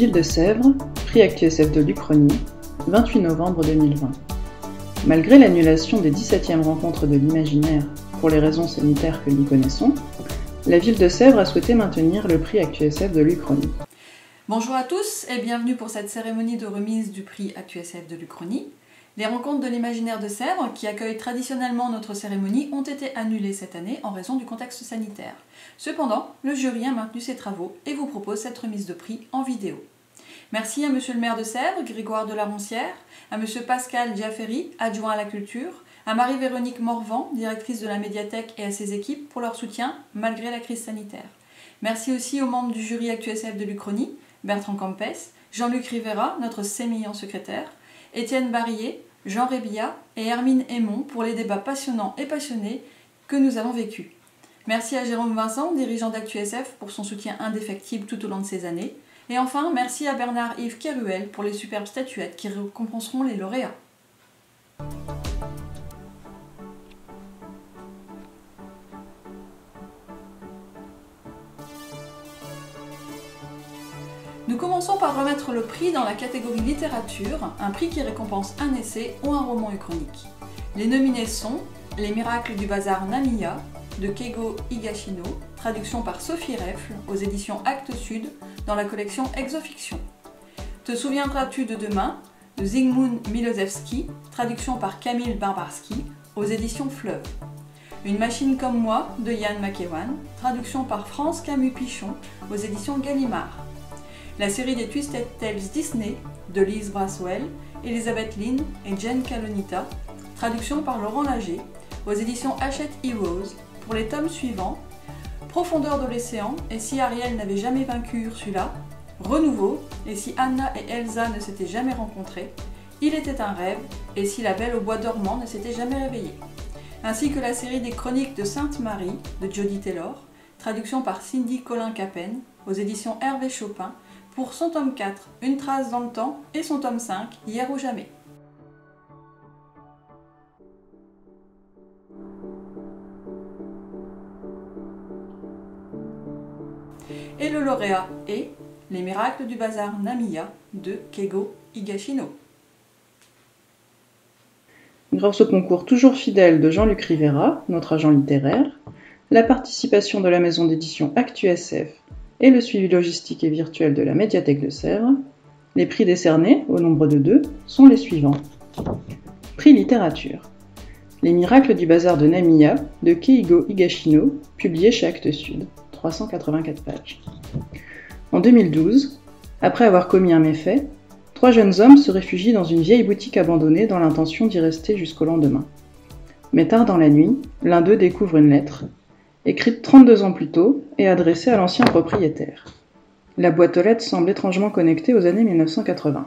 Ville de Sèvres, prix ActuSF de l'Uchronie, 28 novembre 2020. Malgré l'annulation des 17e rencontres de l'imaginaire pour les raisons sanitaires que nous connaissons, la Ville de Sèvres a souhaité maintenir le prix ActuSF de l'Uchronie. Bonjour à tous et bienvenue pour cette cérémonie de remise du prix ActuSF de l'Uchronie. Les rencontres de l'imaginaire de Sèvres, qui accueillent traditionnellement notre cérémonie, ont été annulées cette année en raison du contexte sanitaire. Cependant, le jury a maintenu ses travaux et vous propose cette remise de prix en vidéo. Merci à Monsieur le maire de Sèvres, Grégoire de la Roncière, à Monsieur Pascal Diaferi, adjoint à la culture, à Marie-Véronique Morvan, directrice de la médiathèque, et à ses équipes pour leur soutien malgré la crise sanitaire. Merci aussi aux membres du jury ActuSF de l'Uchronie, Bertrand Campès, Jean-Luc Rivera, notre sémillant secrétaire, Étienne Barillet, Jean Rébilla et Hermine Aymon pour les débats passionnants et passionnés que nous avons vécus. Merci à Jérôme Vincent, dirigeant d'ActuSF, pour son soutien indéfectible tout au long de ces années. Et enfin, merci à Bernard-Yves Keruel pour les superbes statuettes qui récompenseront les lauréats. Nous commençons par remettre le prix dans la catégorie littérature, un prix qui récompense un essai ou un roman uchronique. Les nominés sont Les Miracles du Bazar Namiya de Keigo Higashino, traduction par Sophie Reffle aux éditions Actes Sud dans la collection Exofiction. Te souviendras-tu de demain de Zygmunt Milosevski, traduction par Camille Barbarski aux éditions Fleuve. Une machine comme moi de Yann McEwan, traduction par France Camus-Pichon aux éditions Gallimard. La série des Twisted Tales Disney de Lise Braswell, Elisabeth Lynn et Jen Kalonita, traduction par Laurent Lager, aux éditions Hachette Heroes, pour les tomes suivants Profondeur de l'océan et si Ariel n'avait jamais vaincu Ursula, Renouveau et si Anna et Elsa ne s'étaient jamais rencontrées, Il était un rêve et si la Belle au bois dormant ne s'était jamais réveillée, ainsi que la série des Chroniques de Sainte-Marie de Jody Taylor, traduction par Cindy Collin-Capen, aux éditions Hervé Chopin, pour son tome 4, Une trace dans le temps, et son tome 5, Hier ou jamais. Et le lauréat est Les Miracles du Bazar Namiya de Keigo Higashino. Grâce au concours toujours fidèle de Jean-Luc Rivera, notre agent littéraire, la participation de la maison d'édition ActuSF et le suivi logistique et virtuel de la médiathèque de Sèvres, les prix décernés, au nombre de 2, sont les suivants. Prix littérature. Les Miracles du Bazar de Namiya de Keigo Higashino, publié chez Actes Sud, 384 pages. En 2012, après avoir commis un méfait, 3 jeunes hommes se réfugient dans une vieille boutique abandonnée dans l'intention d'y rester jusqu'au lendemain. Mais tard dans la nuit, l'un d'eux découvre une lettre, écrite 32 ans plus tôt et adressée à l'ancien propriétaire. La boîte aux lettres semble étrangement connectée aux années 1980.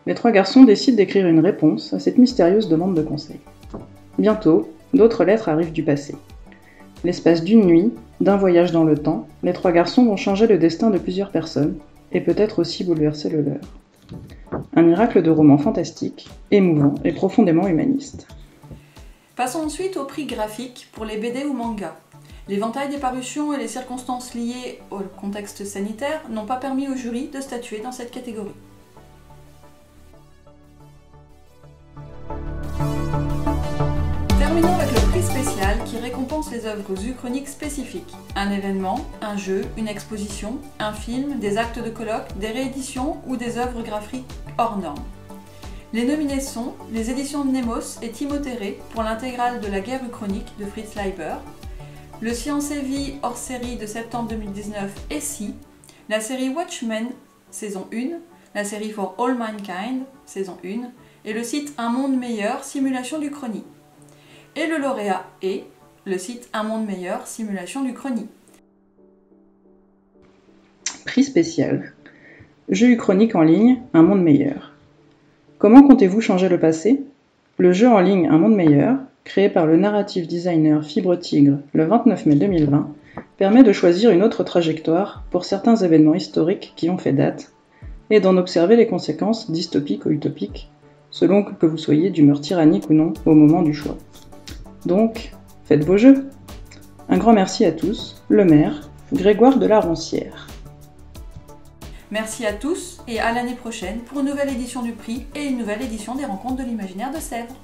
Les 3 garçons décident d'écrire une réponse à cette mystérieuse demande de conseil. Bientôt, d'autres lettres arrivent du passé. L'espace d'une nuit, d'un voyage dans le temps, les 3 garçons vont changer le destin de plusieurs personnes, et peut-être aussi bouleverser le leur. Un miracle de roman fantastique, émouvant et profondément humaniste. Passons ensuite au prix graphique pour les BD ou mangas. L'éventail des parutions et les circonstances liées au contexte sanitaire n'ont pas permis au jury de statuer dans cette catégorie. Terminons avec le prix spécial qui récompense les œuvres uchroniques spécifiques. Un événement, un jeu, une exposition, un film, des actes de colloque, des rééditions ou des œuvres graphiques hors normes. Les nominés sont les éditions de Nemos et Timothée Ré pour l'intégrale de la guerre uchronique de Fritz Leiber, le Science et Vie hors série de septembre 2019 et Si, la série Watchmen saison 1, la série For All Mankind saison 1 et le site Un Monde Meilleur simulation d'Uchronie. Et le lauréat est le site Un Monde Meilleur simulation d'Uchronie. Prix spécial. Jeu uchronique en ligne, Un Monde Meilleur. Comment comptez-vous changer le passé ? Le jeu en ligne Un Monde Meilleur, créé par le narrative designer Fibre Tigre le 29 mai 2020, permet de choisir une autre trajectoire pour certains événements historiques qui ont fait date, et d'en observer les conséquences dystopiques ou utopiques, selon que vous soyez d'humeur tyrannique ou non au moment du choix. Donc, faites vos jeux. Un grand merci à tous, le maire, Grégoire de la Roncière. Merci à tous et à l'année prochaine pour une nouvelle édition du prix et une nouvelle édition des Rencontres de l'Imaginaire de Sèvres.